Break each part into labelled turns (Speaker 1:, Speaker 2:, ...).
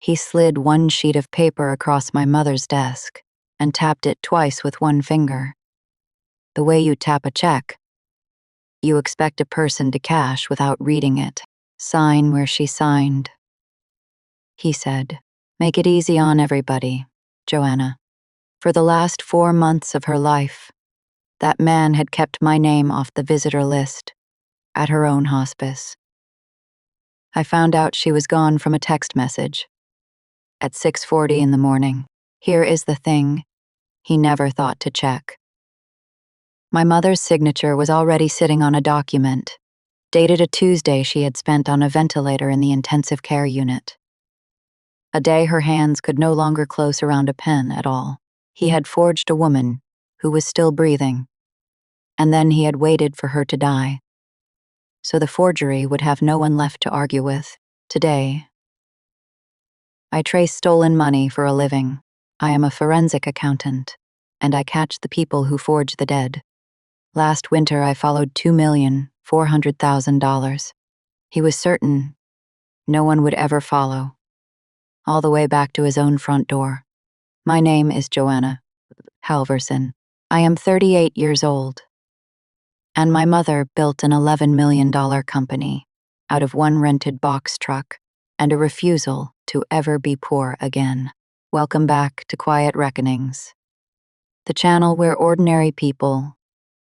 Speaker 1: He slid one sheet of paper across my mother's desk and tapped it twice with one finger. The way you tap a check. You expect a person to cash without reading it. Sign where she signed. He said, "Make it easy on everybody, Joanna." For the last 4 months of her life, that man had kept my name off the visitor list at her own hospice. I found out she was gone from a text message at 6:40 in the morning. Here is the thing, he never thought to check. My mother's signature was already sitting on a document, dated a Tuesday she had spent on a ventilator in the intensive care unit. A day her hands could no longer close around a pen at all. He had forged a woman who was still breathing, and then he had waited for her to die. So the forgery would have no one left to argue with. Today, I trace stolen money for a living. I am a forensic accountant, and I catch the people who forge the dead. Last winter, I followed $2,400,000. He was certain no one would ever follow, all the way back to his own front door. My name is Joanna Halverson. I am 38 years old, and my mother built an $11 million company out of one rented box truck and a refusal to ever be poor again. Welcome back to Quiet Reckonings, the channel where ordinary people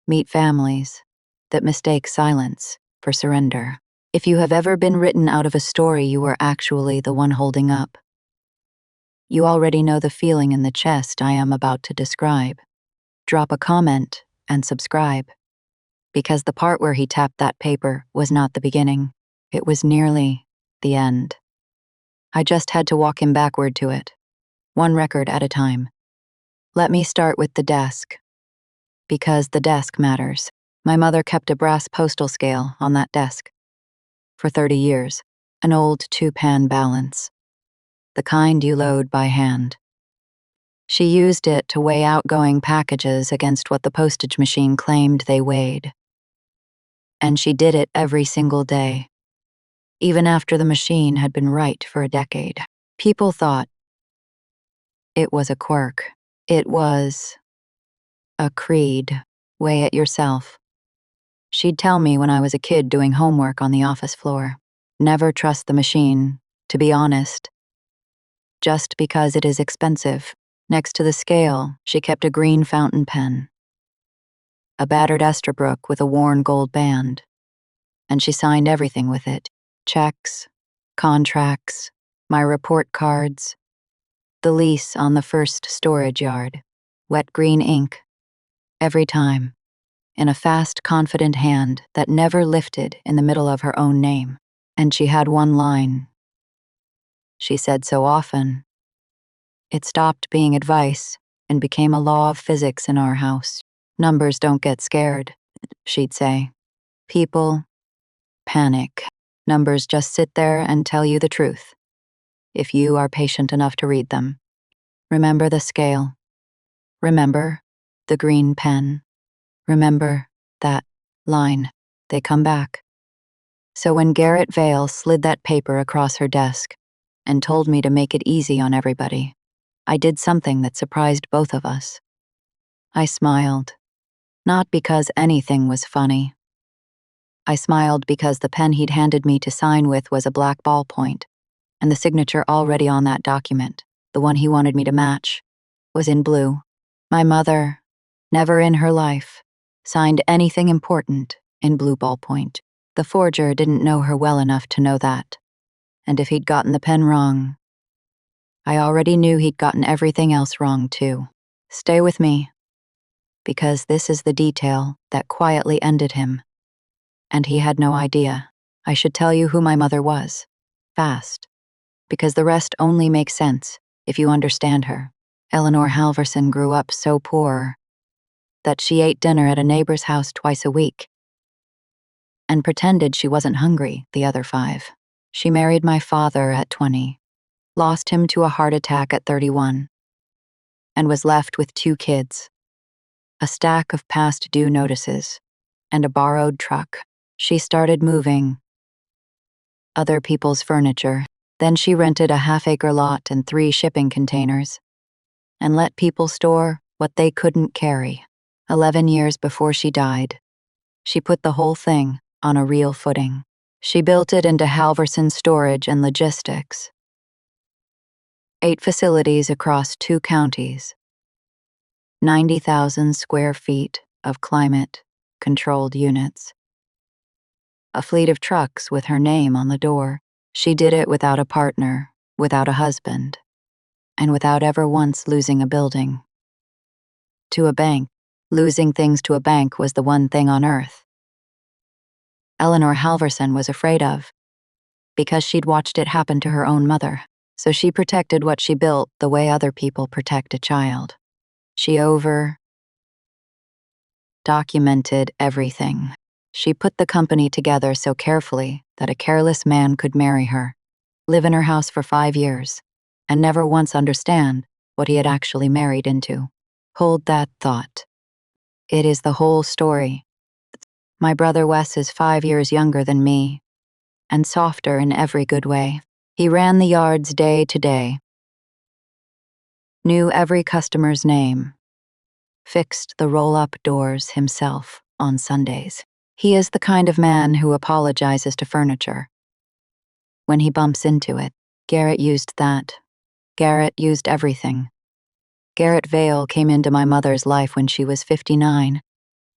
Speaker 1: meet families that mistake silence for surrender. If you have ever been written out of a story you were actually the one holding up, you already know the feeling in the chest I am about to describe. Drop a comment and subscribe, because the part where he tapped that paper was not the beginning. It was nearly the end. I just had to walk him backward to it, one record at a time. Let me start with the desk, because the desk matters. My mother kept a brass postal scale on that desk for 30 years, an old 2-pan balance, the kind you load by hand. She used it to weigh outgoing packages against what the postage machine claimed they weighed. And she did it every single day, even after the machine had been right for a decade. People thought it was a quirk. It was a creed. Weigh it yourself. She'd tell me when I was a kid doing homework on the office floor. Never trust the machine, to be honest. Just because it is expensive. Next to the scale, she kept a green fountain pen, a battered Esterbrook with a worn gold band, and she signed everything with it. Checks, contracts, my report cards, the lease on the first storage yard, wet green ink, every time, in a fast, confident hand that never lifted in the middle of her own name. And she had one line she said so often. It stopped being advice and became a law of physics in our house. Numbers don't get scared, she'd say. People panic. Numbers just sit there and tell you the truth, if you are patient enough to read them. Remember the scale. Remember the green pen. Remember that line. They come back. So when Garrett Vale slid that paper across her desk and told me to make it easy on everybody, I did something that surprised both of us. I smiled, not because anything was funny. I smiled because the pen he'd handed me to sign with was a black ballpoint, and the signature already on that document, the one he wanted me to match, was in blue. My mother, never in her life, signed anything important in blue ballpoint. The forger didn't know her well enough to know that, and if he'd gotten the pen wrong, I already knew he'd gotten everything else wrong too. Stay with me, because this is the detail that quietly ended him. And he had no idea. I should tell you who my mother was, fast, because the rest only makes sense if you understand her. Eleanor Halverson grew up so poor that she ate dinner at a neighbor's house twice a week and pretended she wasn't hungry the other 5. She married my father at 20. Lost him to a heart attack at 31, and was left with 2 kids, a stack of past due notices, and a borrowed truck. She started moving other people's furniture, Then she rented a half-acre lot and 3 shipping containers and let people store what they couldn't carry. 11 years before she died, she put the whole thing on a real footing. She built it into Halverson Storage and Logistics. 8 facilities across 2 counties. 90,000 square feet of climate-controlled units. A fleet of trucks with her name on the door. She did it without a partner, without a husband, and without ever once losing a building. To a bank, losing things to a bank was the one thing on earth Eleanor Halverson was afraid of, because she'd watched it happen to her own mother, so she protected what she built the way other people protect a child. She documented everything. She put the company together so carefully that a careless man could marry her, live in her house for 5 years, and never once understand what he had actually married into. Hold that thought. It is the whole story. My brother Wes is 5 years younger than me, and softer in every good way. He ran the yards day to day, knew every customer's name, fixed the roll-up doors himself on Sundays. He is the kind of man who apologizes to furniture when he bumps into it. Garrett used that. Garrett used everything. Garrett Vale came into my mother's life when she was 59,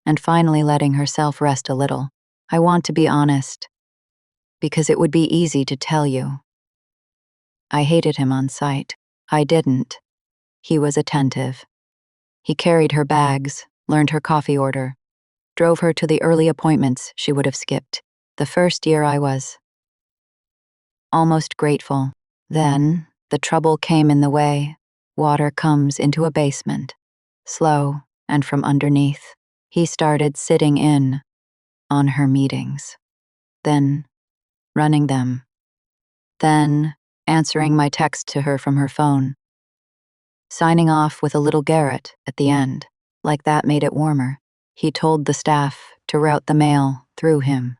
Speaker 1: and finally letting herself rest a little. I want to be honest, because it would be easy to tell you. I hated him on sight. I didn't. He was attentive. He carried her bags, learned her coffee order, drove her to the early appointments she would have skipped. The first year I was almost grateful. Then, the trouble came in the way. Water comes into a basement, slow and from underneath. He started sitting in on her meetings, then running them, then answering my text to her from her phone, signing off with a little Garrett at the end. Like that made it warmer. He told the staff to route the mail through him,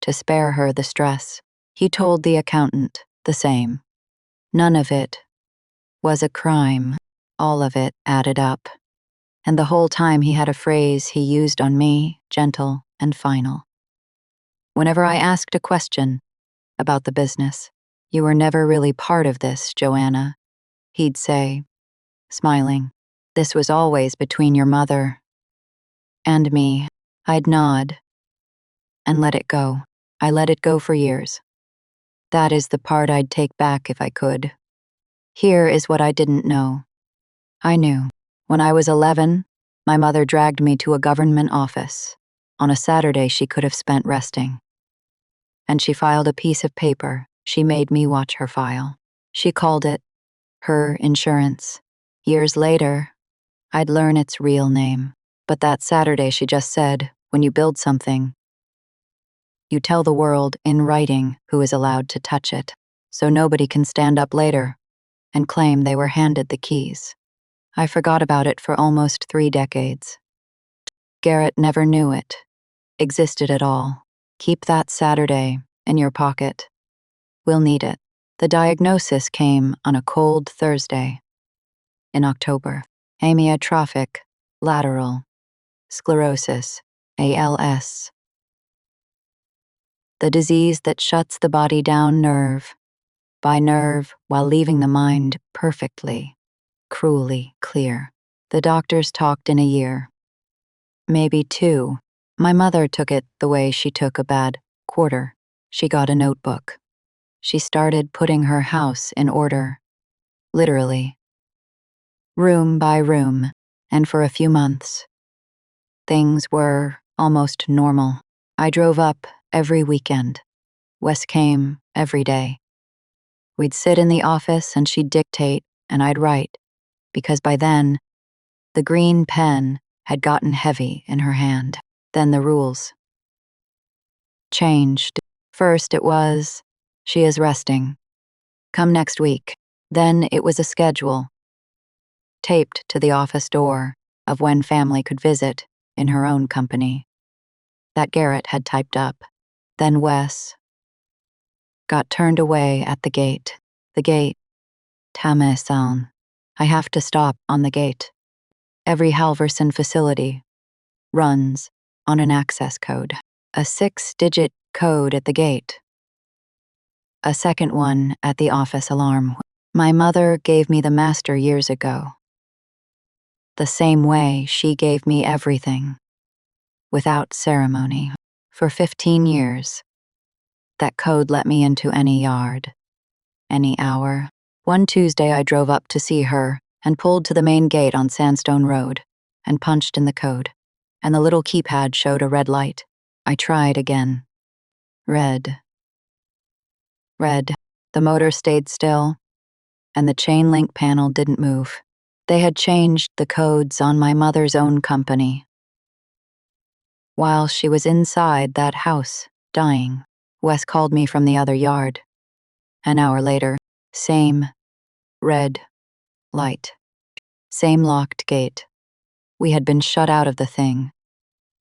Speaker 1: to spare her the stress. He told the accountant the same. None of it was a crime. All of it added up. And the whole time he had a phrase he used on me, gentle and final. Whenever I asked a question about the business, "You were never really part of this, Joanna," he'd say, smiling, "This was always between your mother and me." I'd nod and let it go. I let it go for years. That is the part I'd take back if I could. Here is what I didn't know. I knew. When I was 11, my mother dragged me to a government office on a Saturday she could have spent resting. And she filed a piece of paper she made me watch her file. She called it her insurance. Years later, I'd learn its real name. But that Saturday she just said, when you build something, you tell the world in writing who is allowed to touch it, so nobody can stand up later and claim they were handed the keys. I forgot about it for almost 3 decades. Garrett never knew it existed at all. Keep that Saturday in your pocket. We'll need it. The diagnosis came on a cold Thursday in October. Amyotrophic lateral sclerosis, ALS. The disease that shuts the body down nerve by nerve while leaving the mind perfectly, cruelly clear. The doctors talked in a year, maybe 2. My mother took it the way she took a bad quarter. She got a notebook. She started putting her house in order, literally, room by room, and for a few months, things were almost normal. I drove up every weekend. Wes came every day. We'd sit in the office and she'd dictate and I'd write, because by then, the green pen had gotten heavy in her hand. Then the rules changed. First it was, she is resting. Come next week. Then it was a schedule, taped to the office door, of when family could visit in her own company, that Garrett had typed up. Then Wes got turned away at the gate. The gate. Tame Sound. I have to stop on the gate. Every Halverson facility runs on an access code. A 6-digit code at the gate. A second one at the office alarm. My mother gave me the master years ago. The same way she gave me everything. Without ceremony. For 15 years. That code let me into any yard. Any hour. One Tuesday I drove up to see her and pulled to the main gate on Sandstone Road and punched in the code. And the little keypad showed a red light. I tried again. Red. Red. The motor stayed still, and the chain link panel didn't move. They had changed the codes on my mother's own company. While she was inside that house, dying, Wes called me from the other yard. An hour later, same red light. Same locked gate. We had been shut out of the thing.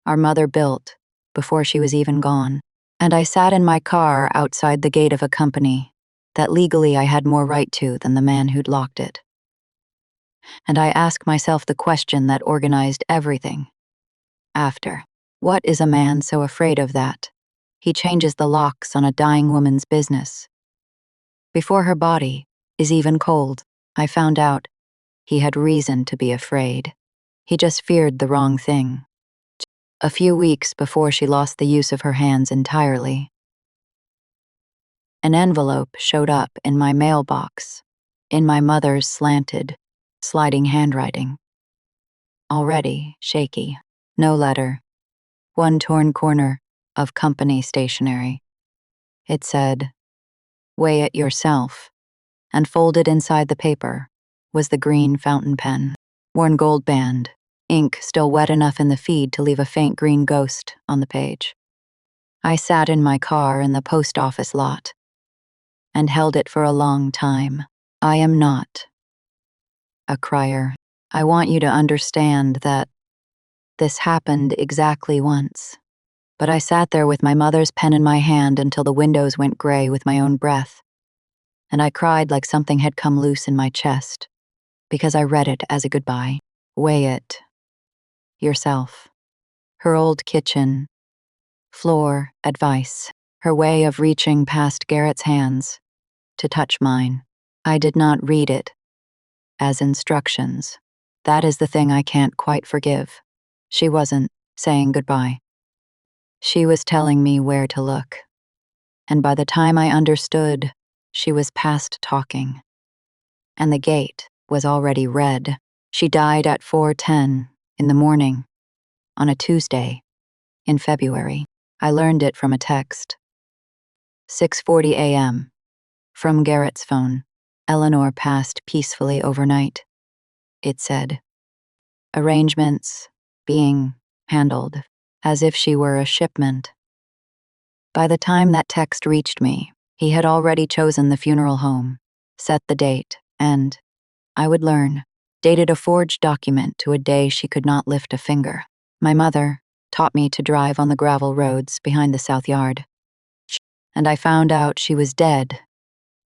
Speaker 1: Our mother built, before she was even gone. And I sat in my car outside the gate of a company that legally I had more right to than the man who'd locked it. And I asked myself the question that organized everything. After, what is a man so afraid of that? He changes the locks on a dying woman's business. Before her body is even cold, I found out he had reason to be afraid. He just feared the wrong thing. A few weeks before she lost the use of her hands entirely. An envelope showed up in my mailbox, in my mother's slanted, sliding handwriting. Already shaky. No letter. One torn corner of company stationery. It said, "Weigh it yourself," and folded inside the paper was the green fountain pen, worn gold band, ink still wet enough in the feed to leave a faint green ghost on the page. I sat in my car in the post office lot and held it for a long time. I am not a crier. I want you to understand that this happened exactly once. But I sat there with my mother's pen in my hand until the windows went gray with my own breath. And I cried like something had come loose in my chest, because I read it as a goodbye. Weigh it yourself. Her old kitchen, floor advice, her way of reaching past Garrett's hands to touch mine. I did not read it as instructions. That is the thing I can't quite forgive. She wasn't saying goodbye. She was telling me where to look. And by the time I understood, she was past talking. And the gate was already red. She died at 4:10 in the morning, on a Tuesday, in February. I learned it from a text. 6:40 a.m. From Garrett's phone. Eleanor passed peacefully overnight. It said, arrangements being handled, as if she were a shipment. By the time that text reached me, he had already chosen the funeral home, set the date, and, I would learn, dated a forged document to a day she could not lift a finger. My mother taught me to drive on the gravel roads behind the south yard. And I found out she was dead,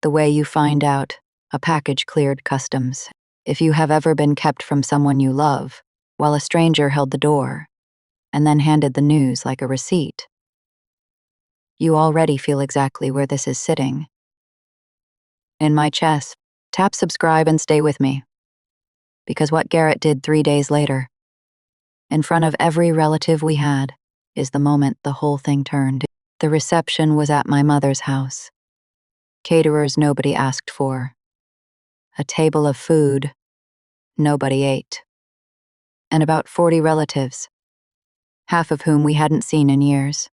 Speaker 1: the way you find out a package cleared customs. If you have ever been kept from someone you love, while a stranger held the door, and then handed the news like a receipt, you already feel exactly where this is sitting. In my chest. Tap subscribe and stay with me. Because what Garrett did 3 days later, in front of every relative we had, is the moment the whole thing turned. The reception was at my mother's house. Caterers nobody asked for. A table of food nobody ate. And about 40 relatives, half of whom we hadn't seen in years.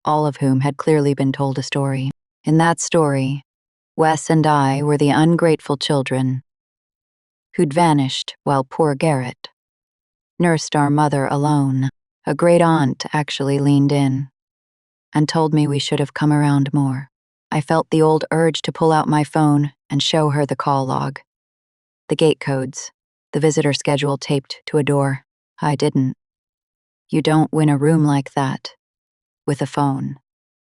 Speaker 1: All of whom had clearly been told a story. In that story, Wes and I were the ungrateful children who'd vanished while poor Garrett nursed our mother alone. A great aunt actually leaned in and told me we should have come around more. I felt the old urge to pull out my phone and show her the call log, the gate codes, the visitor schedule taped to a door. I didn't. You don't win a room like that with a phone.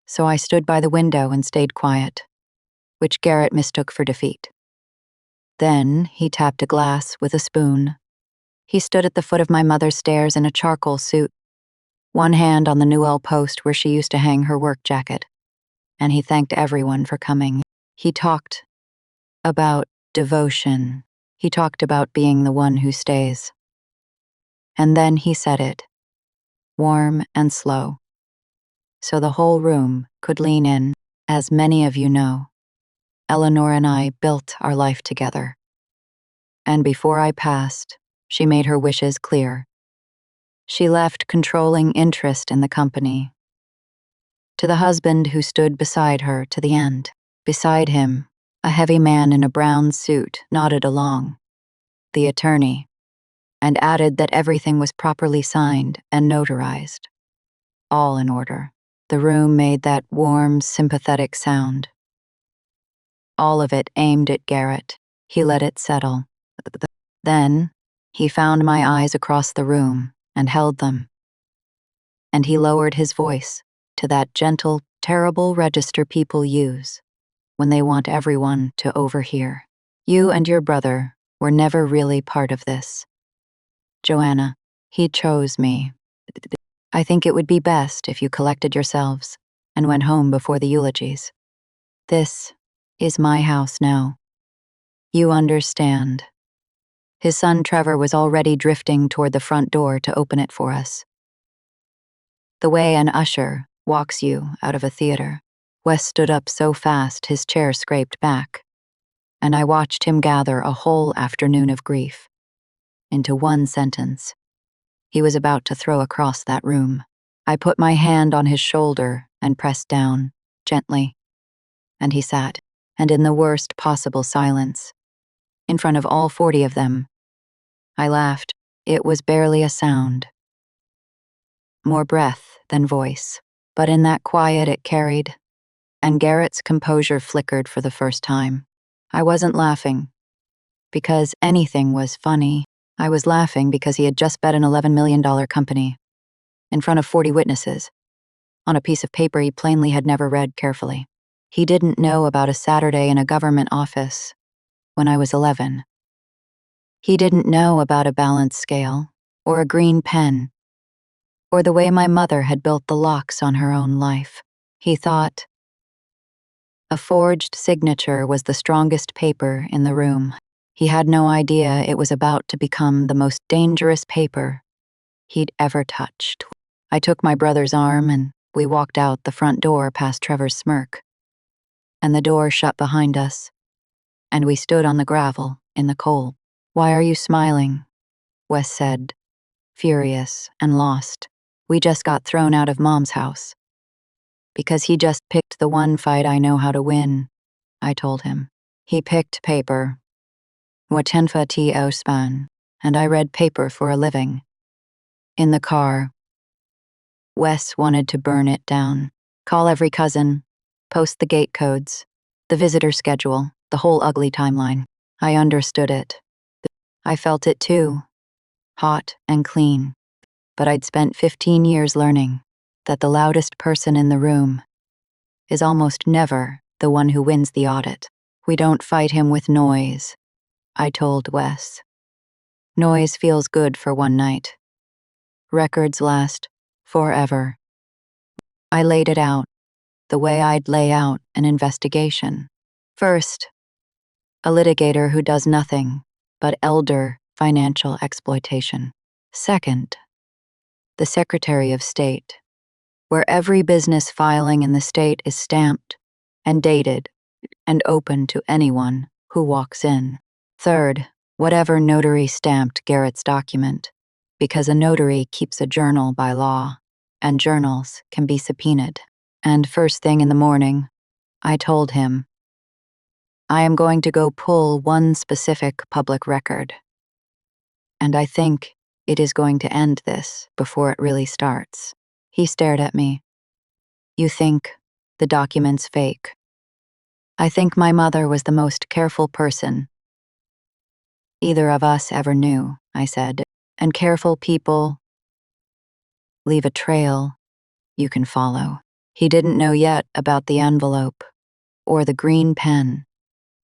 Speaker 1: So I stood by the window and stayed quiet, which Garrett mistook for defeat. Then he tapped a glass with a spoon. He stood at the foot of my mother's stairs in a charcoal suit, one hand on the newel post where she used to hang her work jacket, and he thanked everyone for coming. He talked about devotion. He talked about being the one who stays. And then he said it, warm and slow, so the whole room could lean in. As many of you know, Eleanor and I built our life together. And before I passed, she made her wishes clear. She left controlling interest in the company to the husband who stood beside her to the end. Beside him, a heavy man in a brown suit nodded along, the attorney, and added that everything was properly signed and notarized. All in order. The room made that warm, sympathetic sound. All of it aimed at Garrett. He let it settle. Then, he found my eyes across the room and held them. And he lowered his voice to that gentle, terrible register people use when they want everyone to overhear. You and your brother were never really part of this. Joanna, he chose me. I think it would be best if you collected yourselves and went home before the eulogies. This is my house now. You understand. His son Trevor was already drifting toward the front door to open it for us. The way an usher walks you out of a theater. Wes stood up so fast his chair scraped back, and I watched him gather a whole afternoon of grief into one sentence he was about to throw across that room. I put my hand on his shoulder and pressed down, gently, and he sat, and in the worst possible silence, in front of all 40 of them. I laughed. It was barely a sound. More breath than voice, but in that quiet it carried, and Garrett's composure flickered for the first time. I wasn't laughing because anything was funny. I was laughing because he had just bet an $11 million company in front of 40 witnesses on a piece of paper he plainly had never read carefully. He didn't know about a Saturday in a government office when I was 11. He didn't know about a balance scale or a green pen or the way my mother had built the locks on her own life. He thought a forged signature was the strongest paper in the room. He had no idea it was about to become the most dangerous paper he'd ever touched. I took my brother's arm and we walked out the front door past Trevor's smirk. And the door shut behind us, and we stood on the gravel in the cold. Why are you smiling? Wes said, furious and lost. We just got thrown out of Mom's house. Because he just picked the one fight I know how to win, I told him. He picked paper. Watenfa to span, and I read paper for a living. In the car, Wes wanted to burn it down. Call every cousin, post the gate codes, the visitor schedule, the whole ugly timeline. I understood it. I felt it too, hot and clean. But I'd spent 15 years learning that the loudest person in the room is almost never the one who wins the audit. We don't fight him with noise, I told Wes. Noise feels good for one night. Records last forever. I laid it out the way I'd lay out an investigation. First, a litigator who does nothing but elder financial exploitation. Second, the Secretary of State, where every business filing in the state is stamped and dated and open to anyone who walks in. Third, whatever notary stamped Garrett's document, because a notary keeps a journal by law, and journals can be subpoenaed. And first thing in the morning, I told him, I am going to go pull one specific public record. And I think it is going to end this before it really starts. He stared at me. You think the document's fake? I think my mother was the most careful person either of us ever knew, I said, and careful people leave a trail you can follow. He didn't know yet about the envelope, or the green pen,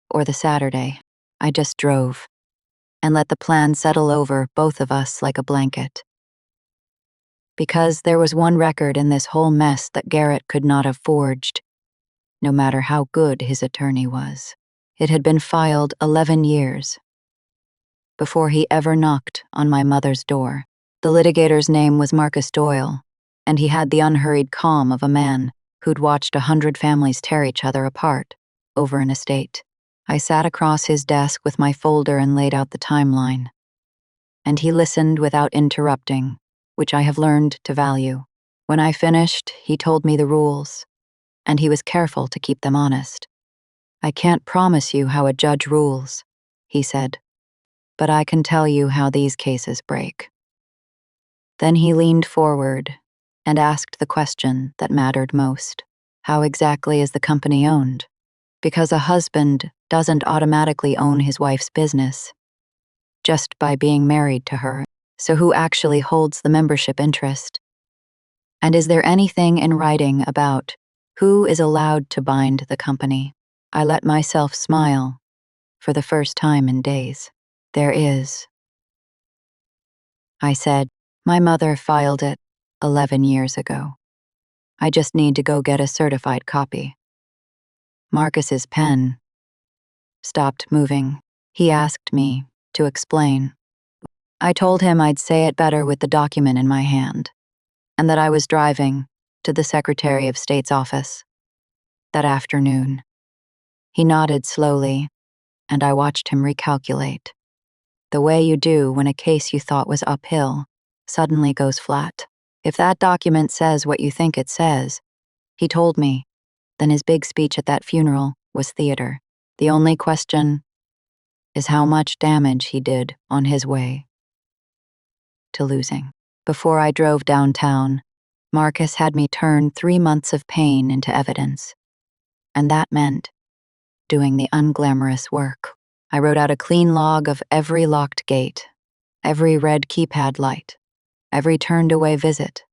Speaker 1: or the Saturday. I just drove and let the plan settle over both of us like a blanket. Because there was one record in this whole mess that Garrett could not have forged, no matter how good his attorney was. It had been filed 11 years before he ever knocked on my mother's door. The litigator's name was Marcus Doyle, and he had the unhurried calm of a man who'd watched 100 families tear each other apart over an estate. I sat across his desk with my folder and laid out the timeline, and he listened without interrupting, which I have learned to value. When I finished, he told me the rules, and he was careful to keep them honest. "I can't promise you how a judge rules," he said, "but I can tell you how these cases break." Then he leaned forward and asked the question that mattered most. How exactly is the company owned? Because a husband doesn't automatically own his wife's business just by being married to her. So who actually holds the membership interest? And is there anything in writing about who is allowed to bind the company? I let myself smile for the first time in days. "There is," I said. "My mother filed it 11 years ago. I just need to go get a certified copy." Marcus's pen stopped moving. He asked me to explain. I told him I'd say it better with the document in my hand, and that I was driving to the Secretary of State's office that afternoon. He nodded slowly, and I watched him recalculate. The way you do when a case you thought was uphill suddenly goes flat. "If that document says what you think it says," he told me, then his big speech at that funeral was theater. "The only question is how much damage he did on his way to losing." Before I drove downtown, Marcus had me turn 3 months of pain into evidence, and that meant doing the unglamorous work. I wrote out a clean log of every locked gate, every red keypad light, every turned-away visit,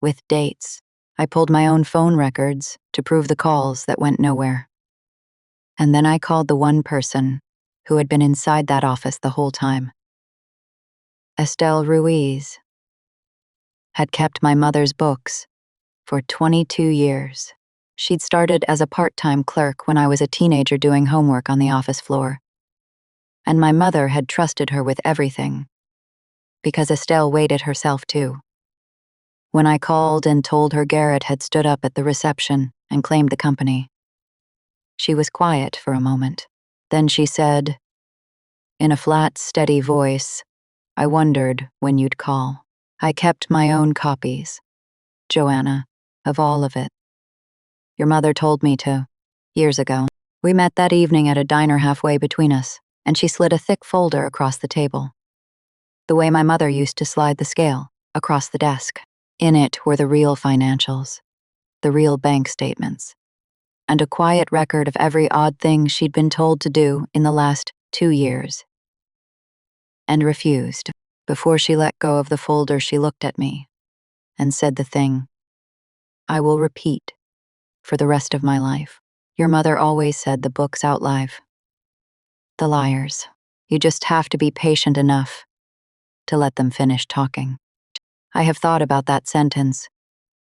Speaker 1: with dates. I pulled my own phone records to prove the calls that went nowhere. And then I called the one person who had been inside that office the whole time. Estelle Ruiz had kept my mother's books for 22 years. She'd started as a part-time clerk when I was a teenager doing homework on the office floor. And my mother had trusted her with everything, because Estelle waited herself too. When I called and told her Garrett had stood up at the reception and claimed the company, she was quiet for a moment. Then she said, in a flat, steady voice, "I wondered when you'd call. I kept my own copies, Joanna, of all of it. Your mother told me to, years ago. We met that evening at a diner halfway between us, and she slid a thick folder across the table, the way my mother used to slide the scale across the desk. In it were the real financials, the real bank statements, and a quiet record of every odd thing she'd been told to do in the last 2 years. And refused. Before she let go of the folder, she looked at me and said the thing I will repeat for the rest of my life. Your mother always said the books outlive the liars. You just have to be patient enough to let them finish talking." I have thought about that sentence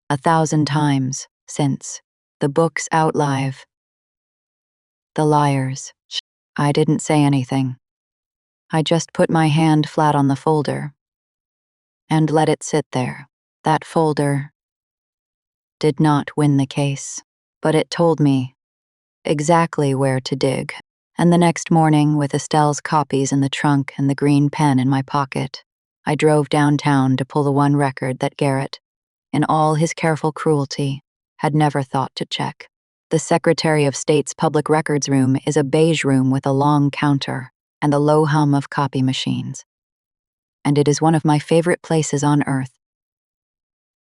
Speaker 1: 1,000 times since. The books outlive the liars. I didn't say anything. I just put my hand flat on the folder and let it sit there. That folder did not win the case, but it told me exactly where to dig. And the next morning, with Estelle's copies in the trunk and the green pen in my pocket, I drove downtown to pull the one record that Garrett, in all his careful cruelty, had never thought to check. The Secretary of State's Public Records room is a beige room with a long counter and the low hum of copy machines. And it is one of my favorite places on earth,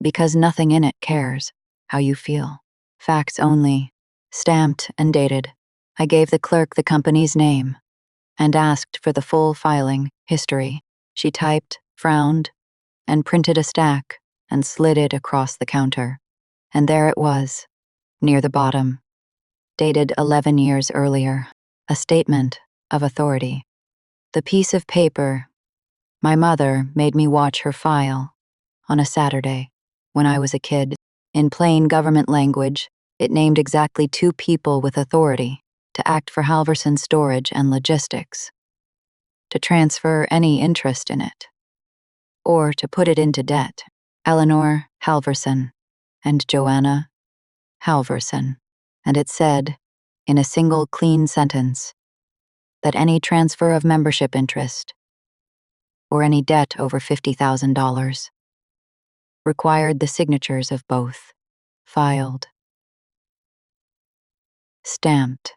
Speaker 1: because nothing in it cares how you feel. Facts only, stamped and dated. I gave the clerk the company's name and asked for the full filing history. She typed, frowned, and printed a stack and slid it across the counter. And there it was, near the bottom, dated 11 years earlier, a statement of authority. The piece of paper my mother made me watch her file on a Saturday when I was a kid. In plain government language, it named exactly 2 people with authority to act for Halverson storage and logistics, to transfer any interest in it, or to put it into debt. Eleanor Halverson and Joanna Halverson. And it said, in a single clean sentence, that any transfer of membership interest or any debt over $50,000 required the signatures of both, filed, stamped,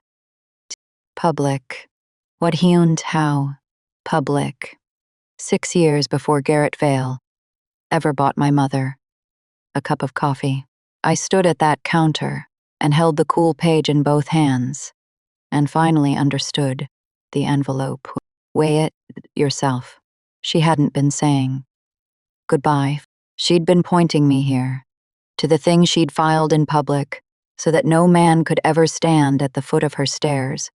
Speaker 1: public, what he and how, public, 6 years before Garrett Vale ever bought my mother a cup of coffee. I stood at that counter and held the cool page in both hands, and finally understood the envelope. Weigh it yourself. She hadn't been saying goodbye. She'd been pointing me here, to the thing she'd filed in public, so that no man could ever stand at the foot of her stairs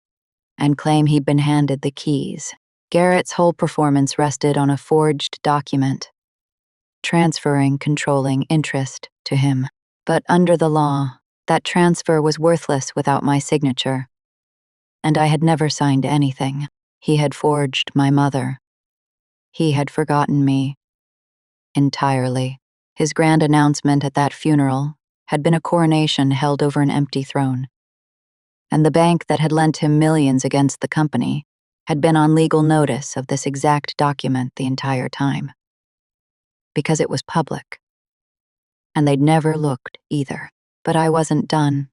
Speaker 1: and claim he'd been handed the keys. Garrett's whole performance rested on a forged document, transferring controlling interest to him. But under the law, that transfer was worthless without my signature, and I had never signed anything. He had forged my mother. He had forgotten me entirely. His grand announcement at that funeral had been a coronation held over an empty throne, and the bank that had lent him millions against the company had been on legal notice of this exact document the entire time, because it was public, and they'd never looked either. But I wasn't done,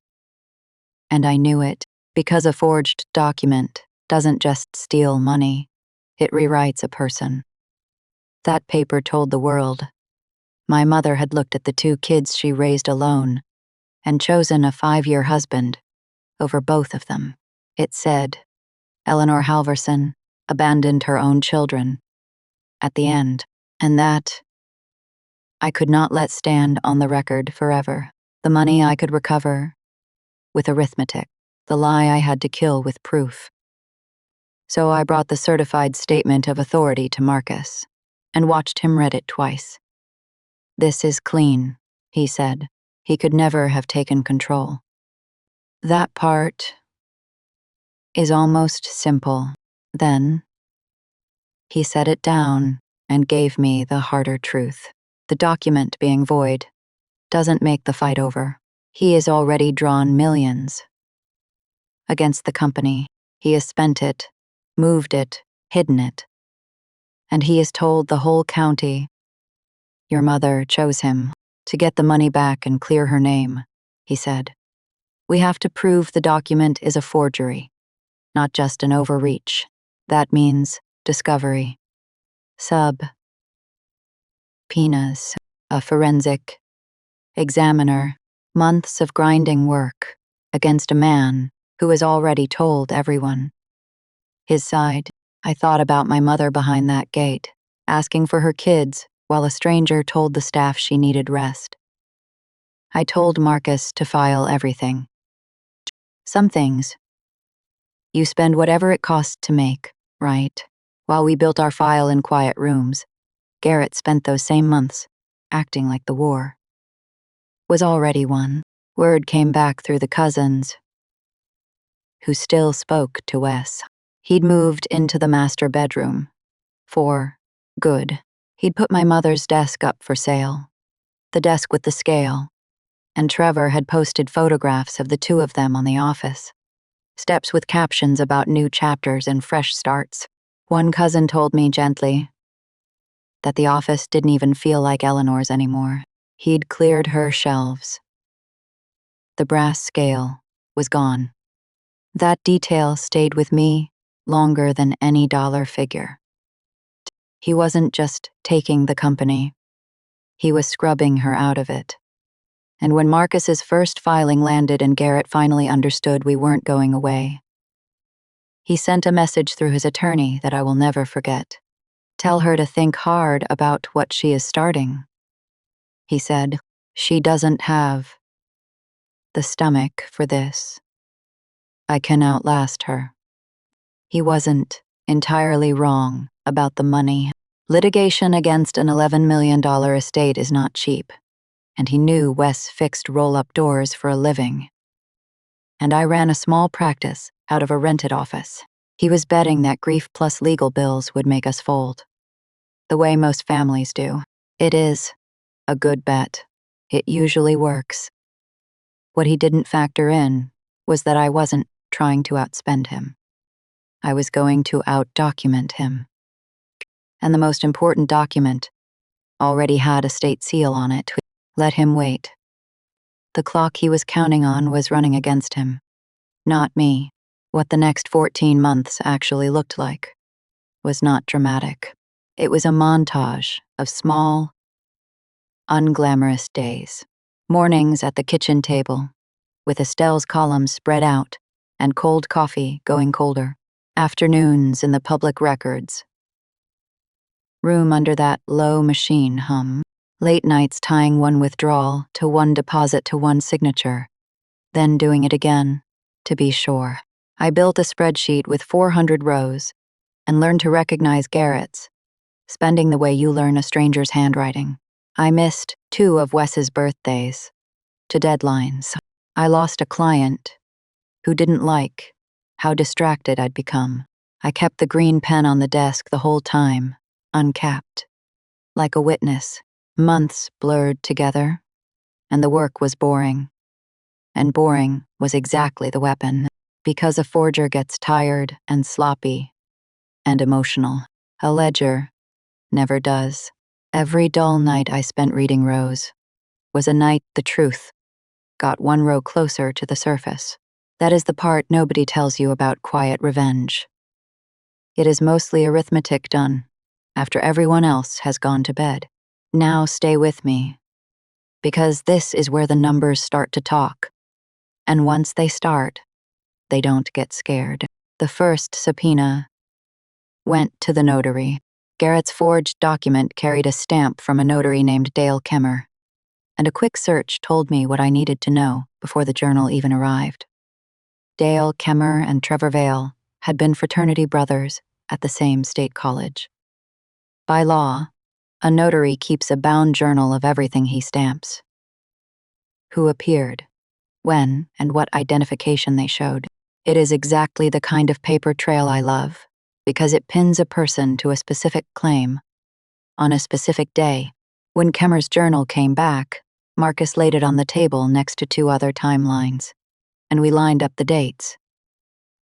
Speaker 1: and I knew it, because a forged document doesn't just steal money, it rewrites a person. That paper told the world my mother had looked at the 2 kids she raised alone and chosen a 5-year husband over both of them. It said Eleanor Halverson abandoned her own children at the end, and that I could not let stand on the record forever. The money I could recover with arithmetic, the lie I had to kill with proof. So I brought the certified statement of authority to Marcus and watched him read it twice. This is clean, he said. He could never have taken control. That part is almost simple. Then he set it down and gave me the harder truth. The document being void doesn't make the fight over. He has already drawn millions against the company. He has spent it, moved it, hidden it. And he has told the whole county, your mother chose him to get the money back and clear her name, he said. We have to prove the document is a forgery, not just an overreach. That means discovery. Subpoenas, a forensic examiner, months of grinding work against a man who has already told everyone his side. I thought about my mother behind that gate, asking for her kids while a stranger told the staff she needed rest. I told Marcus to file everything. Some things you spend whatever it costs to make, right? While we built our file in quiet rooms, Garrett spent those same months acting like the war was already won. Word came back through the cousins, who still spoke to Wes. He'd moved into the master bedroom. For good. He'd put my mother's desk up for sale, the desk with the scale, and Trevor had posted photographs of the 2 of them on the office. Steps with captions about new chapters and fresh starts. One cousin told me gently that the office didn't even feel like Eleanor's anymore. He'd cleared her shelves. The brass scale was gone. That detail stayed with me longer than any dollar figure. He wasn't just taking the company. He was scrubbing her out of it. And when Marcus's first filing landed and Garrett finally understood we weren't going away, he sent a message through his attorney that I will never forget. Tell her to think hard about what she is starting. He said, she doesn't have the stomach for this. I can outlast her. He wasn't entirely wrong about the money. Litigation against an $11 million estate is not cheap, and he knew Wes fixed roll-up doors for a living. And I ran a small practice out of a rented office. He was betting that grief plus legal bills would make us fold. The way most families do. It is a good bet. It usually works. What he didn't factor in was that I wasn't trying to outspend him. I was going to out-document him. And the most important document already had a state seal on it. Let him wait. The clock he was counting on was running against him. Not me. What the next 14 months actually looked like was not dramatic. It was a montage of small, unglamorous days. Mornings at the kitchen table, with Estelle's columns spread out and cold coffee going colder. Afternoons in the public records room under that low machine hum. Late nights tying one withdrawal to one deposit to one signature, then doing it again, to be sure. I built a spreadsheet with 400 rows and learned to recognize Garrett's, spending the way you learn a stranger's handwriting. I missed 2 of Wes's birthdays to deadlines. I lost a client who didn't like how distracted I'd become. I kept the green pen on the desk the whole time, uncapped, like a witness. Months blurred together, and the work was boring. And boring was exactly the weapon, because a forger gets tired and sloppy and emotional. A ledger never does. Every dull night I spent reading rows was a night the truth got 1 row closer to the surface. That is the part nobody tells you about quiet revenge. It is mostly arithmetic done after everyone else has gone to bed. Now stay with me, because this is where the numbers start to talk. And once they start, they don't get scared. The first subpoena went to the notary. Garrett's forged document carried a stamp from a notary named Dale Kemmer, and a quick search told me what I needed to know before the journal even arrived. Dale Kemmer and Trevor Vale had been fraternity brothers at the same state college. By law, a notary keeps a bound journal of everything he stamps. Who appeared, when, and what identification they showed. It is exactly the kind of paper trail I love, because it pins a person to a specific claim on a specific day. When Kemmer's journal came back, Marcus laid it on the table next to 2 other timelines, and we lined up the dates.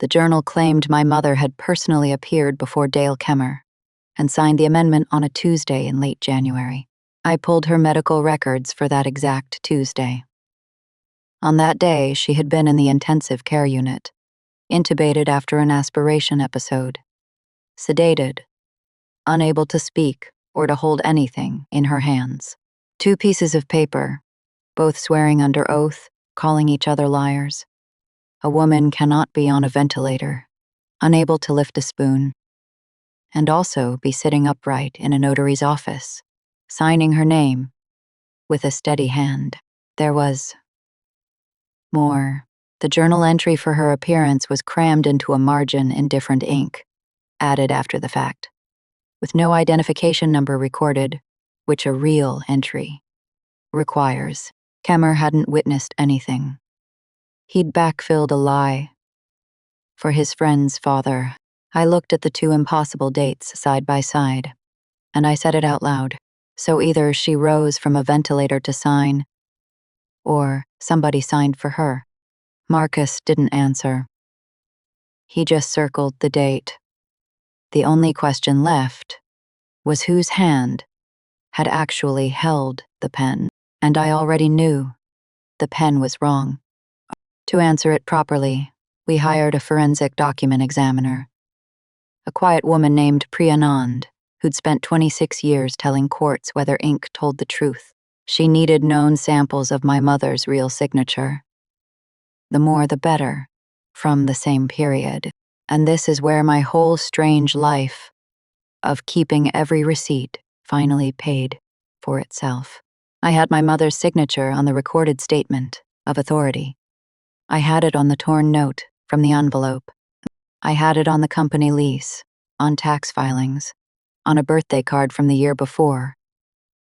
Speaker 1: The journal claimed my mother had personally appeared before Dale Kemmer and signed the amendment on a Tuesday in late January. I pulled her medical records for that exact Tuesday. On that day, she had been in the intensive care unit, intubated after an aspiration episode, sedated, unable to speak or to hold anything in her hands. 2 pieces of paper, both swearing under oath, calling each other liars. A woman cannot be on a ventilator, unable to lift a spoon, and also be sitting upright in a notary's office, signing her name with a steady hand. There was more. The journal entry for her appearance was crammed into a margin in different ink, added after the fact, with no identification number recorded, which a real entry requires. Kemmer hadn't witnessed anything. He'd backfilled a lie for his friend's father. I looked at the 2 impossible dates side by side, and I said it out loud. So either she rose from a ventilator to sign, or somebody signed for her. Marcus didn't answer. He just circled the date. The only question left was whose hand had actually held the pen, and I already knew the pen was wrong. To answer it properly, we hired a forensic document examiner, a quiet woman named Priyanand, who'd spent 26 years telling courts whether ink told the truth. She needed known samples of my mother's real signature. The more the better, from the same period. And this is where my whole strange life of keeping every receipt finally paid for itself. I had my mother's signature on the recorded statement of authority. I had it on the torn note from the envelope. I had it on the company lease, on tax filings, on a birthday card from the year before.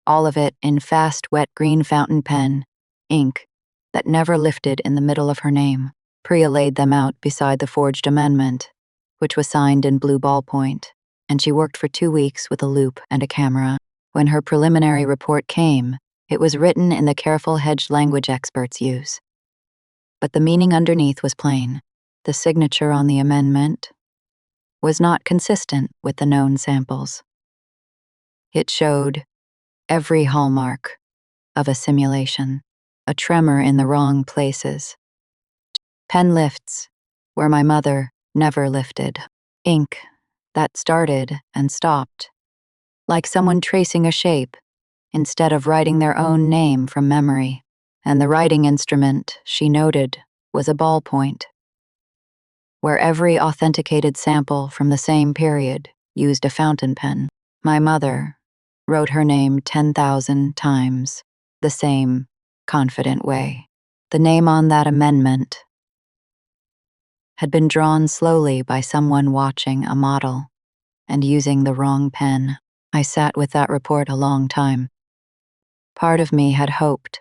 Speaker 1: All of it in fast, wet green fountain pen, ink, that never lifted in the middle of her name. Priya laid them out beside the forged amendment, which was signed in blue ballpoint, and she worked for 2 weeks with a loop and a camera. When her preliminary report came, it was written in the careful hedged language experts use. But the meaning underneath was plain. The signature on the amendment was not consistent with the known samples. It showed every hallmark of a simulation, a tremor in the wrong places. Pen lifts where my mother never lifted. Ink that started and stopped, like someone tracing a shape instead of writing their own name from memory. And the writing instrument, she noted, was a ballpoint, where every authenticated sample from the same period used a fountain pen. My mother wrote her name 10,000 times, the same confident way. The name on that amendment had been drawn slowly by someone watching a model and using the wrong pen. I sat with that report a long time. Part of me had hoped,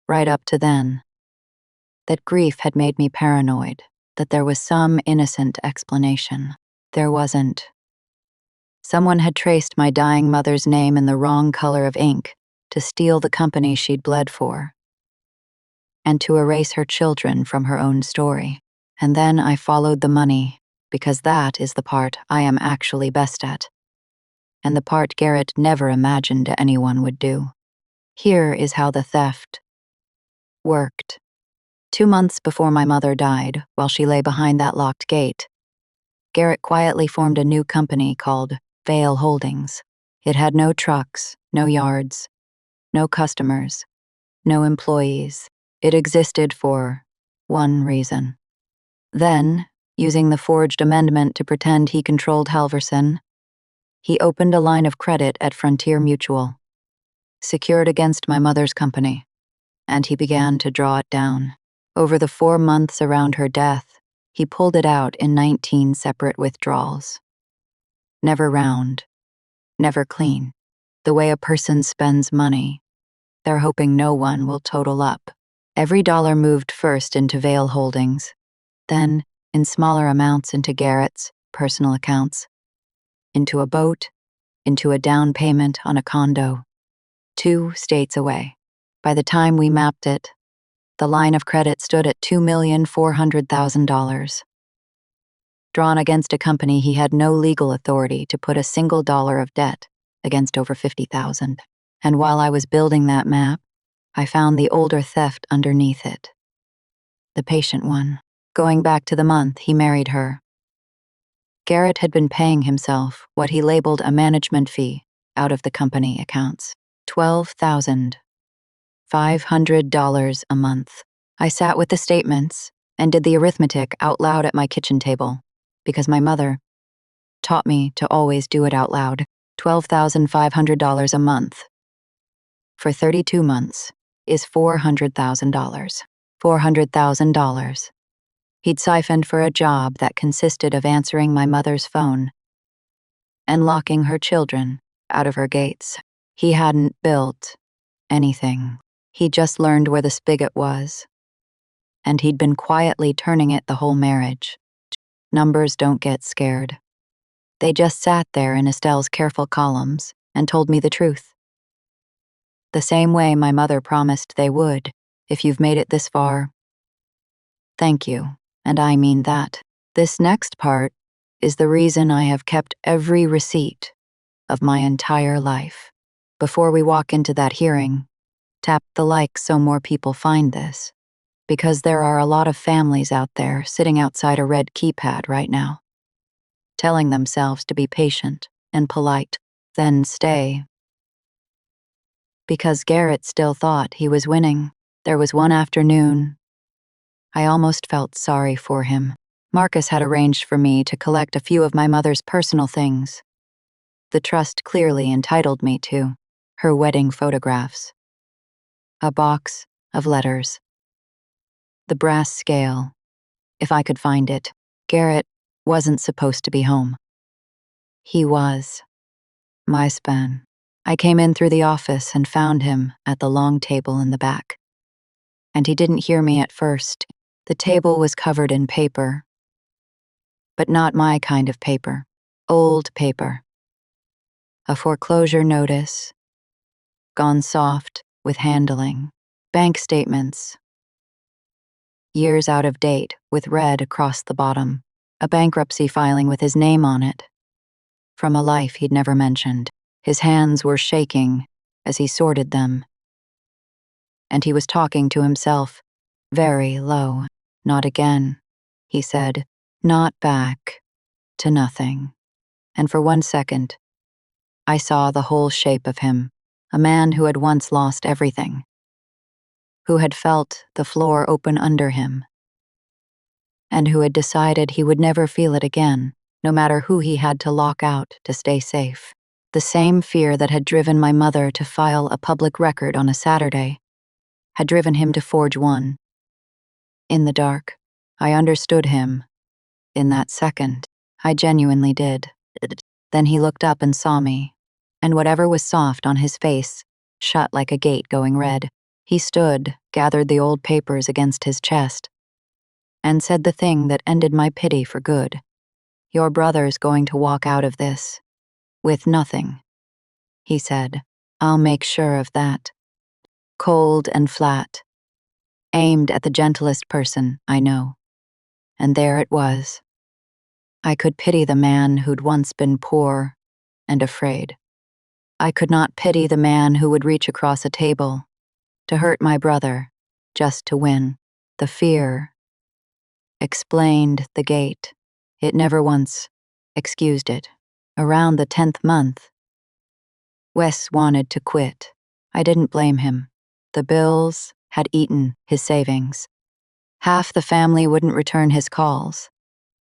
Speaker 1: right up to then, that grief had made me paranoid, that there was some innocent explanation. There wasn't. Someone had traced my dying mother's name in the wrong color of ink to steal the company she'd bled for, and to erase her children from her own story. And then I followed the money, because that is the part I am actually best at, and the part Garrett never imagined anyone would do. Here is how the theft worked. 2 months before my mother died, while she lay behind that locked gate, Garrett quietly formed a new company called Vale Holdings. It had no trucks, no yards, no customers, no employees. It existed for one reason. Then, using the forged amendment to pretend he controlled Halverson, he opened a line of credit at Frontier Mutual, secured against my mother's company, and he began to draw it down. Over the 4 months around her death, he pulled it out in 19 separate withdrawals. Never round, never clean. The way a person spends money, they're hoping no one will total up. Every dollar moved first into Vale Holdings, then in smaller amounts into Garrett's personal accounts, into a boat, into a down payment on a condo, 2 states away. By the time we mapped it, the line of credit stood at $2,400,000. Drawn against a company he had no legal authority to put a single dollar of debt against over 50,000. And while I was building that map, I found the older theft underneath it. The patient one. Going back to the month he married her, Garrett had been paying himself what he labeled a management fee out of the company accounts. $12,500 a month. I sat with the statements and did the arithmetic out loud at my kitchen table, because my mother taught me to always do it out loud. $12,500 a month for 32 months is $400,000. $400,000. He'd siphoned for a job that consisted of answering my mother's phone and locking her children out of her gates. He hadn't built anything. He just learned where the spigot was, and he'd been quietly turning it the whole marriage. Numbers don't get scared. They just sat there in Estelle's careful columns and told me the truth. The same way my mother promised they would. If you've made it this far, thank you, and I mean that. This next part is the reason I have kept every receipt of my entire life. Before we walk into that hearing, tap the like so more people find this, because there are a lot of families out there sitting outside a red keypad right now, telling themselves to be patient and polite, then stay. Because Garrett still thought he was winning. There was one afternoon I almost felt sorry for him. Marcus had arranged for me to collect a few of my mother's personal things. The trust clearly entitled me to her wedding photographs, a box of letters, The brass scale. If I could find it. Garrett wasn't supposed to be home. He was. My span. I came in through the office and found him at the long table in the back. And he didn't hear me at first. The table was covered in paper. But not my kind of paper. Old paper. A foreclosure notice. Gone soft with handling. Bank statements. Years out of date with red across the bottom. A bankruptcy filing with his name on it. From a life he'd never mentioned. His hands were shaking as he sorted them. And he was talking to himself, very low. Not again, he said. Not back to nothing. And for 1 second, I saw the whole shape of him, a man who had once lost everything, who had felt the floor open under him, and who had decided he would never feel it again, no matter who he had to lock out to stay safe. The same fear that had driven my mother to file a public record on a Saturday had driven him to forge one. In the dark, I understood him. In that second, I genuinely did. Then he looked up and saw me, and whatever was soft on his face shut like a gate going red. He stood, gathered the old papers against his chest, and said the thing that ended my pity for good. Your brother's going to walk out of this with nothing, he said. I'll make sure of that. Cold and flat, aimed at the gentlest person I know. And there it was. I could pity the man who'd once been poor and afraid. I could not pity the man who would reach across a table to hurt my brother just to win. The fear explained the gate. It never once excused it. Around the 10th month, Wes wanted to quit. I didn't blame him. The bills had eaten his savings. Half the family wouldn't return his calls,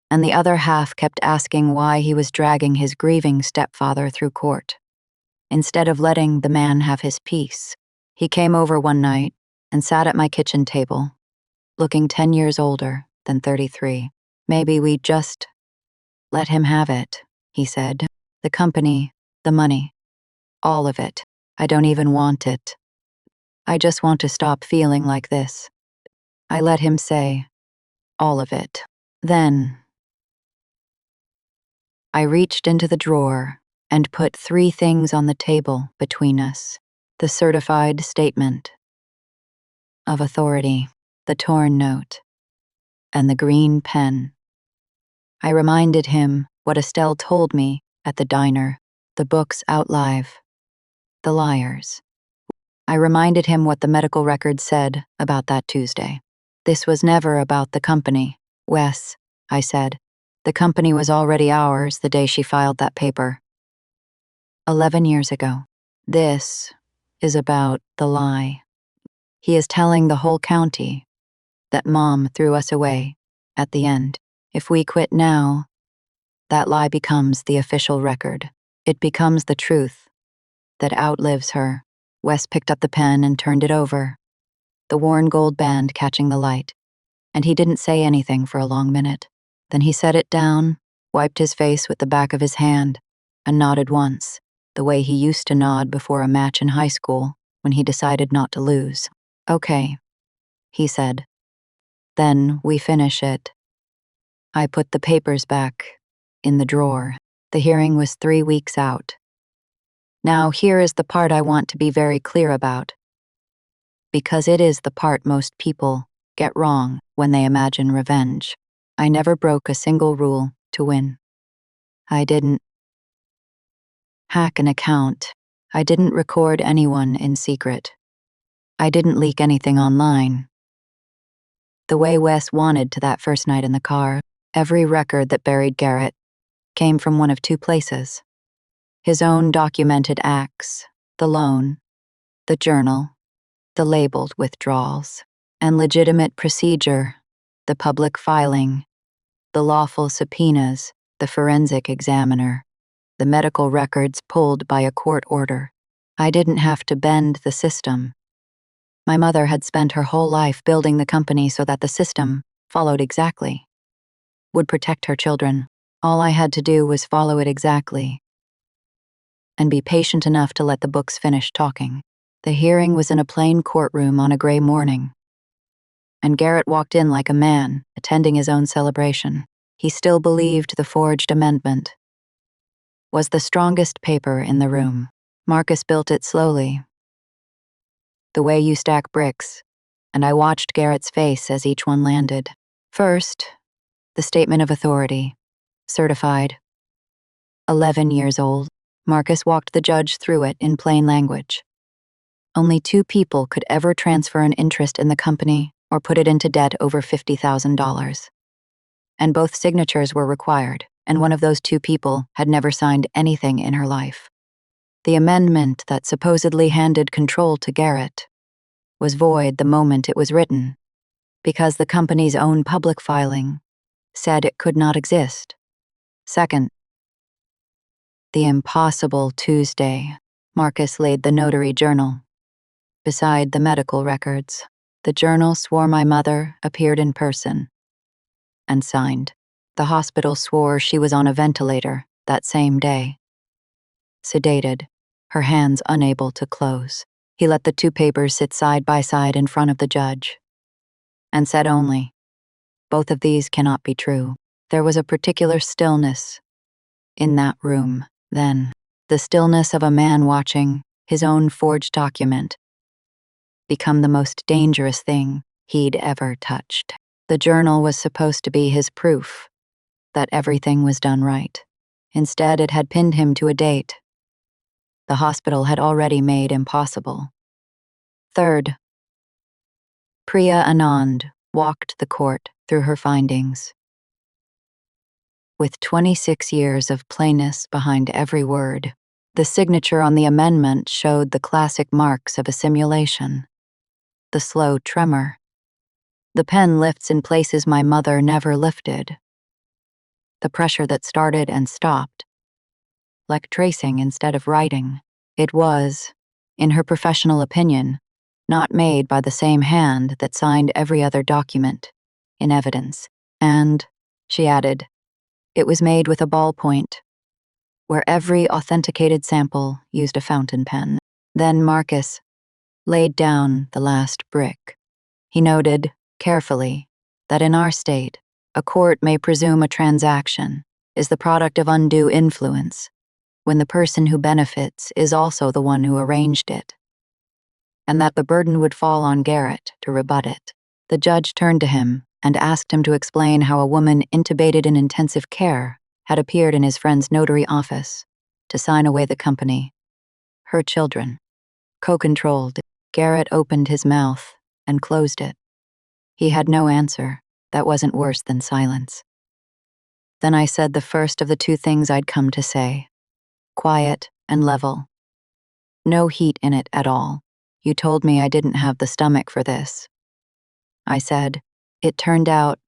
Speaker 1: and the other half kept asking why he was dragging his grieving stepfather through court. Instead of letting the man have his peace, he came over one night and sat at my kitchen table, looking 10 years older than 33. Maybe we just let him have it, he said. The company, the money, all of it. I don't even want it. I just want to stop feeling like this. I let him say, all of it. Then I reached into the drawer and put 3 things on the table between us. The certified statement of authority, the torn note, and the green pen. I reminded him what Estelle told me at the diner, the books out live, the liars. I reminded him what the medical record said about that Tuesday. This was never about the company, Wes, I said. The company was already ours the day she filed that paper. 11 years ago. This is about the lie. He is telling the whole county that Mom threw us away at the end. If we quit now, that lie becomes the official record. It becomes the truth that outlives her. Wes picked up the pen and turned it over, the worn gold band catching the light, and he didn't say anything for a long minute. Then he set it down, wiped his face with the back of his hand, and nodded once, the way he used to nod before a match in high school when he decided not to lose. Okay, he said. Then we finish it. I put the papers back in the drawer. The hearing was 3 weeks out. Now here is the part I want to be very clear about, because it is the part most people get wrong when they imagine revenge. I never broke a single rule to win. I didn't hack an account. I didn't record anyone in secret. I didn't leak anything online. The way Wes wanted to that first night in the car, every record that buried Garrett came from one of 2 places. His own documented acts, the loan, the journal, the labeled withdrawals, and legitimate procedure, the public filing, the lawful subpoenas, the forensic examiner, the medical records pulled by a court order. I didn't have to bend the system. My mother had spent her whole life building the company so that the system followed exactly, would protect her children. All I had to do was follow it exactly and be patient enough to let the books finish talking. The hearing was in a plain courtroom on a gray morning, and Garrett walked in like a man, attending his own celebration. He still believed the forged amendment was the strongest paper in the room. Marcus built it slowly, the way you stack bricks, and I watched Garrett's face as each one landed. First, the statement of authority, certified, 11 years old. Marcus walked the judge through it in plain language. Only 2 people could ever transfer an interest in the company or put it into debt over $50,000. And both signatures were required, and one of those 2 people had never signed anything in her life. The amendment that supposedly handed control to Garrett was void the moment it was written, because the company's own public filing said it could not exist. Second, the impossible Tuesday. Marcus laid the notary journal beside the medical records. The journal swore my mother appeared in person and signed. The hospital swore she was on a ventilator that same day, sedated, her hands unable to close. He let the 2 papers sit side by side in front of the judge and said only, "Both of these cannot be true." There was a particular stillness in that room then, the stillness of a man watching his own forged document become the most dangerous thing he'd ever touched. The journal was supposed to be his proof that everything was done right. Instead, it had pinned him to a date the hospital had already made impossible. Third, Priya Anand walked the court through her findings. With 26 years of plainness behind every word, the signature on the amendment showed the classic marks of a simulation. The slow tremor. The pen lifts in places my mother never lifted. The pressure that started and stopped, like tracing instead of writing. It was, in her professional opinion, not made by the same hand that signed every other document in evidence. And, she added, it was made with a ballpoint, where every authenticated sample used a fountain pen. Then Marcus laid down the last brick. He noted, carefully, that in our state, a court may presume a transaction is the product of undue influence, when the person who benefits is also the one who arranged it, and that the burden would fall on Garrett to rebut it. The judge turned to him and asked him to explain how a woman intubated in intensive care had appeared in his friend's notary office to sign away the company. Her children, co-controlled. Garrett opened his mouth and closed it. He had no answer. That wasn't worse than silence. Then I said the first of the 2 things I'd come to say. Quiet and level. No heat in it at all. You told me I didn't have the stomach for this. I said, it turned out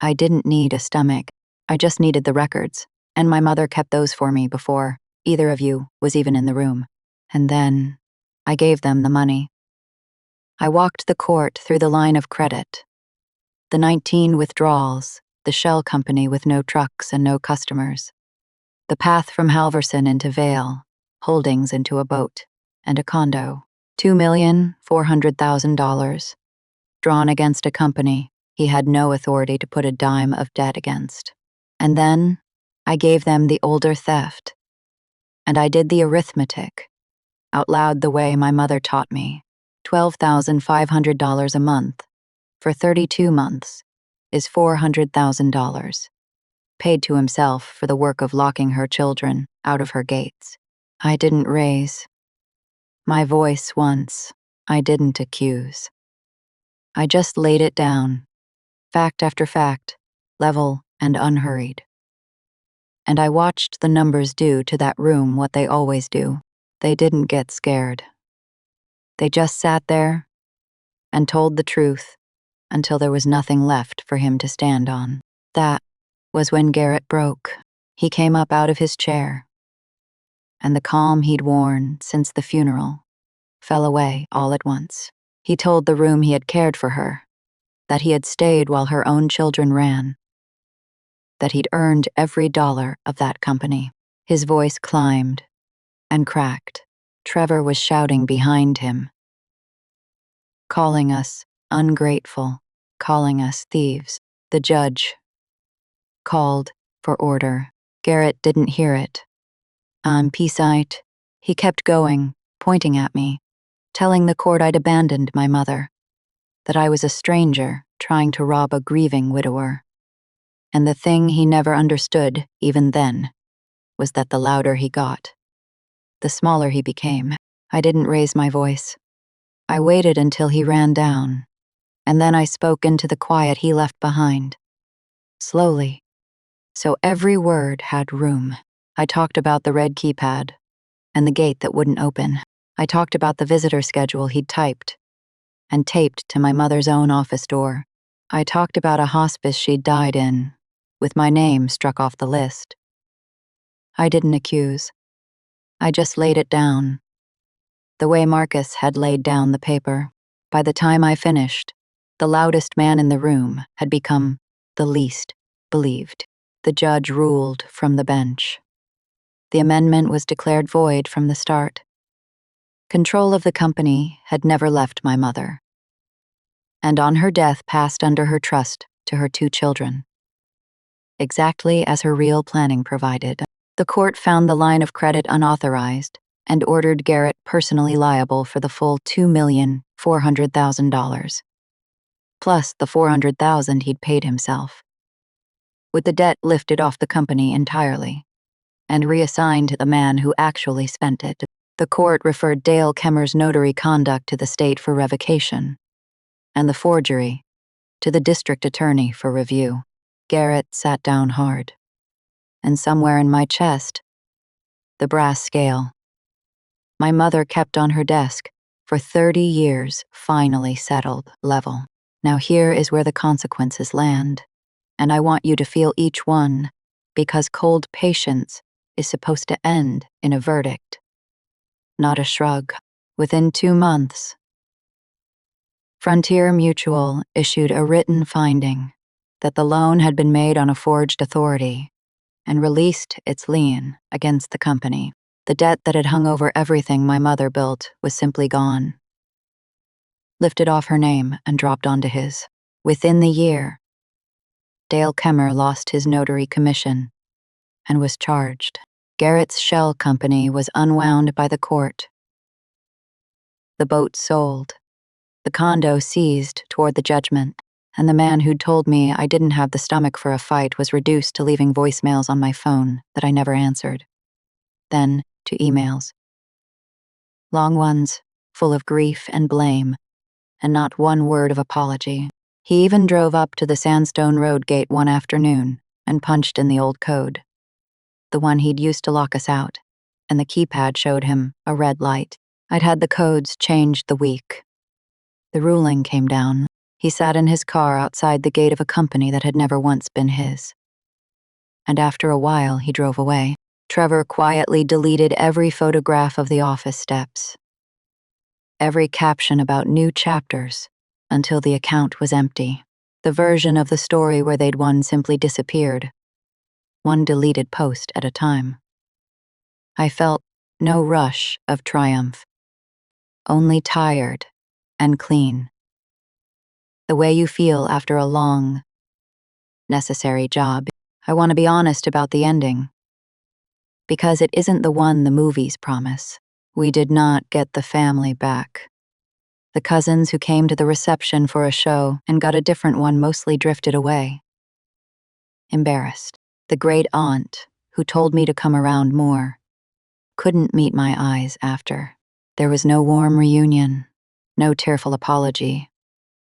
Speaker 1: I didn't need a stomach. I just needed the records, and my mother kept those for me before either of you was even in the room. And then I gave them the money. I walked the court through the line of credit. The 19 withdrawals, the shell company with no trucks and no customers. The path from Halverson into Vale, holdings into a boat, and a condo. $2,400,000, drawn against a company he had no authority to put a dime of debt against. And then I gave them the older theft, and I did the arithmetic, out loud the way my mother taught me. $12,500 a month, for 32 months, is $400,000. Paid to himself for the work of locking her children out of her gates. I didn't raise my voice once. I didn't accuse. I just laid it down, fact after fact, level and unhurried. And I watched the numbers do to that room what they always do. They didn't get scared. They just sat there and told the truth until there was nothing left for him to stand on. That was when Garrett broke. He came up out of his chair, and the calm he'd worn since the funeral fell away all at once. He told the room he had cared for her, that he had stayed while her own children ran, that he'd earned every dollar of that company. His voice climbed and cracked. Trevor was shouting behind him, calling us ungrateful, calling us thieves. The judge called for order. Garrett didn't hear it. Peaceite, he kept going, pointing at me, telling the court I'd abandoned my mother, that I was a stranger trying to rob a grieving widower. And the thing he never understood, even then, was that the louder he got, the smaller he became. I didn't raise my voice. I waited until he ran down, and then I spoke into the quiet he left behind. Slowly, so every word had room. I talked about the red keypad and the gate that wouldn't open. I talked about the visitor schedule he'd typed and taped to my mother's own office door. I talked about a hospice she'd died in, with my name struck off the list. I didn't accuse. I just laid it down, the way Marcus had laid down the paper. By the time I finished, the loudest man in the room had become the least believed. The judge ruled from the bench. The amendment was declared void from the start. Control of the company had never left my mother, and on her death passed under her trust to her 2 children, exactly as her real planning provided. The court found the line of credit unauthorized and ordered Garrett personally liable for the full $2,400,000, plus the $400,000 he'd paid himself, with the debt lifted off the company entirely and reassigned to the man who actually spent it. The court referred Dale Kemmer's notary conduct to the state for revocation, and the forgery to the district attorney for review. Garrett sat down hard, and somewhere in my chest, the brass scale my mother kept on her desk for 30 years finally settled level. Now here is where the consequences land, and I want you to feel each one, because cold patience is supposed to end in a verdict, not a shrug. Within 2 months, Frontier Mutual issued a written finding that the loan had been made on a forged authority and released its lien against the company. The debt that had hung over everything my mother built was simply gone, lifted off her name and dropped onto his. Within the year, Dale Kemmer lost his notary commission and was charged. Garrett's shell company was unwound by the court. The boat sold, the condo seized toward the judgment, and the man who'd told me I didn't have the stomach for a fight was reduced to leaving voicemails on my phone that I never answered. Then to emails. Long ones, full of grief and blame, and not one word of apology. He even drove up to the Sandstone Road gate one afternoon and punched in the old code, the one he'd used to lock us out, and the keypad showed him a red light. I'd had the codes changed the week. The ruling came down. He sat in his car outside the gate of a company that had never once been his. And after a while, he drove away. Trevor quietly deleted every photograph of the office steps, every caption about new chapters, until the account was empty. The version of the story where they'd won simply disappeared, one deleted post at a time. I felt no rush of triumph, only tired and clean. The way you feel after a long, necessary job. I want to be honest about the ending, because it isn't the one the movies promise. We did not get the family back. The cousins who came to the reception for a show and got a different one mostly drifted away. Embarrassed. The great aunt, who told me to come around more, couldn't meet my eyes after. There was no warm reunion, no tearful apology,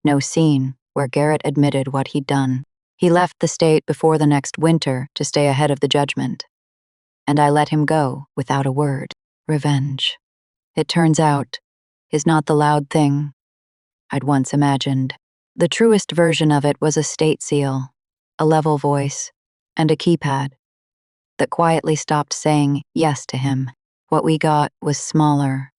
Speaker 1: no scene where Garrett admitted what he'd done. He left the state before the next winter to stay ahead of the judgment, and I let him go without a word. Revenge, it turns out, is not the loud thing I'd once imagined. The truest version of it was a state seal, a level voice, and a keypad that quietly stopped saying yes to him. What we got was smaller,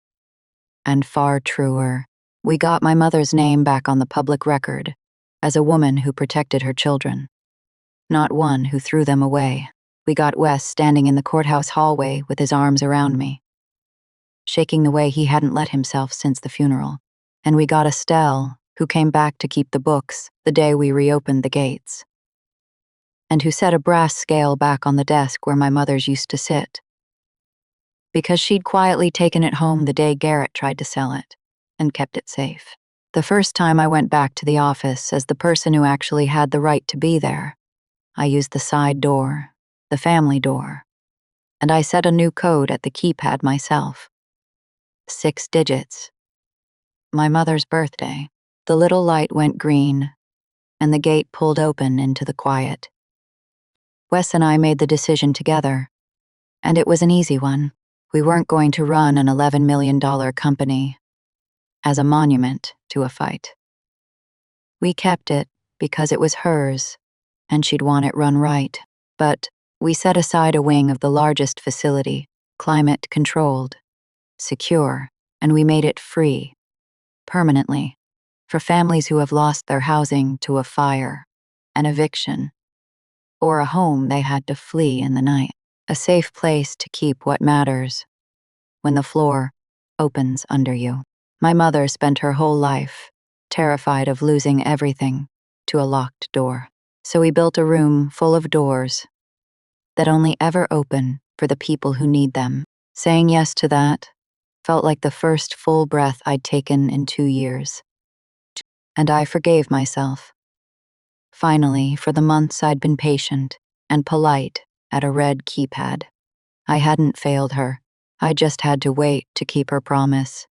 Speaker 1: and far truer. We got my mother's name back on the public record as a woman who protected her children, not one who threw them away. We got Wes standing in the courthouse hallway with his arms around me, shaking the way he hadn't let himself since the funeral. And we got Estelle, who came back to keep the books the day we reopened the gates, and who set a brass scale back on the desk where my mother's used to sit, because she'd quietly taken it home the day Garrett tried to sell it, and kept it safe. The first time I went back to the office as the person who actually had the right to be there, I used the side door, the family door, and I set a new code at the keypad myself. 6 digits. My mother's birthday. The little light went green, and the gate pulled open into the quiet. Wes and I made the decision together, and it was an easy one. We weren't going to run an $11 million company as a monument to a fight. We kept it because it was hers, and she'd want it run right. But we set aside a wing of the largest facility, climate-controlled, secure, and we made it free, permanently, for families who have lost their housing to a fire, an eviction, or a home they had to flee in the night. A safe place to keep what matters when the floor opens under you. My mother spent her whole life terrified of losing everything to a locked door. So we built a room full of doors that only ever open for the people who need them. Saying yes to that felt like the first full breath I'd taken in 2 years. And I forgave myself, finally, for the months I'd been patient and polite at a red keypad. I hadn't failed her. I just had to wait to keep her promise.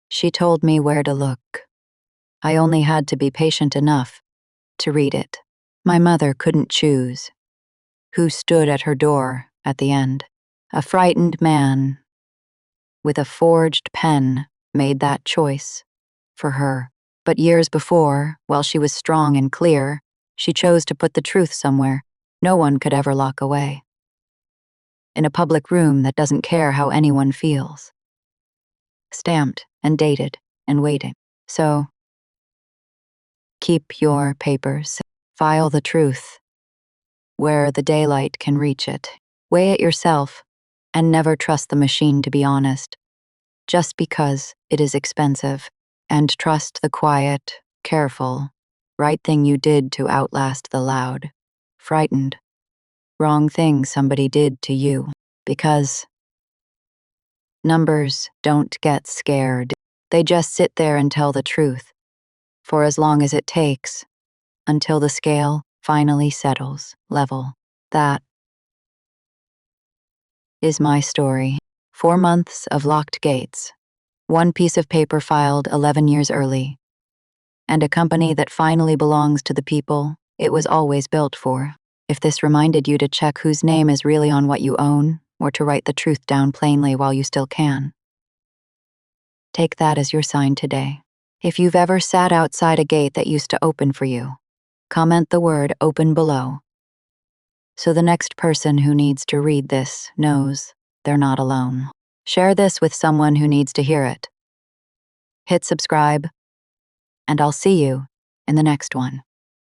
Speaker 1: She told me where to look. I only had to be patient enough to read it. My mother couldn't choose who stood at her door at the end. A frightened man with a forged pen made that choice for her. But years before, while she was strong and clear, she chose to put the truth somewhere no one could ever lock away. In a public room that doesn't care how anyone feels. Stamped and dated and waiting. So, keep your papers. File the truth where the daylight can reach it. Weigh it yourself, and never trust the machine to be honest, just because it is expensive. And trust the quiet, careful, right thing you did to outlast the loud, frightened, wrong thing somebody did to you. Because numbers don't get scared. They just sit there and tell the truth, for as long as it takes, until the scale finally settles level. That is my story. 4 months of locked gates, 1 piece of paper filed 11 years early, and a company that finally belongs to the people it was always built for. If this reminded you to check whose name is really on what you own, or to write the truth down plainly while you still can, take that as your sign today. If you've ever sat outside a gate that used to open for you, comment the word "open" below, so the next person who needs to read this knows they're not alone. Share this with someone who needs to hear it. Hit subscribe, and I'll see you in the next one.